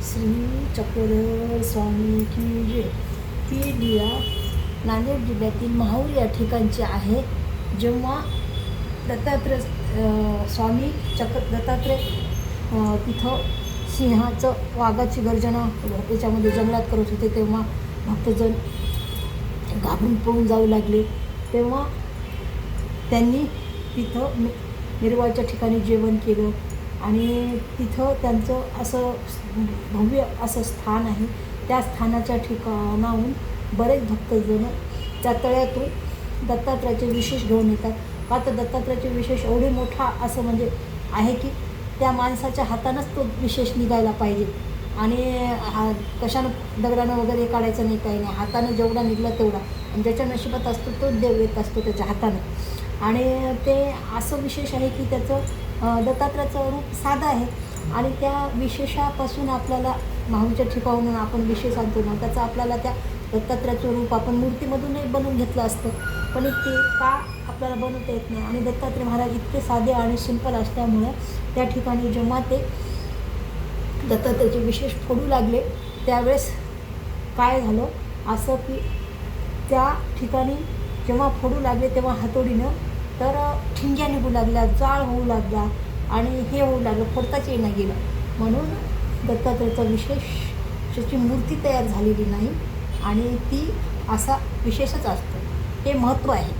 श्री चक्रधर स्वामी की जय। ही लीला नांदेड जिल्ह्यातील माहूर या ठिकाणची आहे. जेव्हा दत्तात्रय स्वामी दत्तात्रय तिथं सिंहाचं वाघाची गर्जना याच्यामध्ये जंगलात करत होते, तेव्हा भक्तजन घाबरून पळून जाऊ लागले. तेव्हा त्यांनी तिथं निर्वाळच्या ठिकाणी जेवण केलं आणि तिथं त्यांचं असं भव्य असं स्थान आहे. त्या स्थानाच्या ठिकाणाहून बरेच भक्तजण त्या तळ्यातून दत्तात्रयाचे विशेष घेऊन येतात. का तर दत्तात्रयाचे विशेष एवढे मोठा असं म्हणजे आहे की त्या माणसाच्या हातानंच तो विशेष निघायला पाहिजे आणि कशानं दगडानं वगैरे काढायचं नाही, काही नाही. हातानं जेवढा निघला तेवढा, आणि ज्याच्या नशिबात असतो तो देव येत असतो त्याच्या हातानं. आणि ते असं विशेष आहे की त्याचं दत्तात्रयाचं रूप साधं आहे आणि त्या विशेषापासून आपल्याला माहूरच्या ठिकाणून आपण विशेष आणतो ना, त्याचं आपल्याला त्या दत्तात्रयाचं रूप आपण मूर्तीमधूनही बनवून घेतलं असतं, पण ते का आपल्याला बनवता येत नाही. आणि दत्तात्रय महाराज इतके साधे आणि सिंपल असल्यामुळं त्या ठिकाणी जेव्हा ते दत्तात्रयाचे विशेष फोडू लागले त्यावेळेस काय झालं असं की त्या ठिकाणी जेव्हा फोडू लागले तेव्हा हातोडीनं तर ठिंग्या निघू लागल्या, जाळ होऊ लागला आणि हे होऊ लागलं, फोडताच येणं गेलं. म्हणून दत्तात्रयाचा विशेषची मूर्ती तयार झालेली नाही आणि ती असा विशेषच असतो. हे महत्त्व आहे,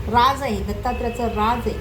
राज आहे, दत्तात्रयाचं राज आहे.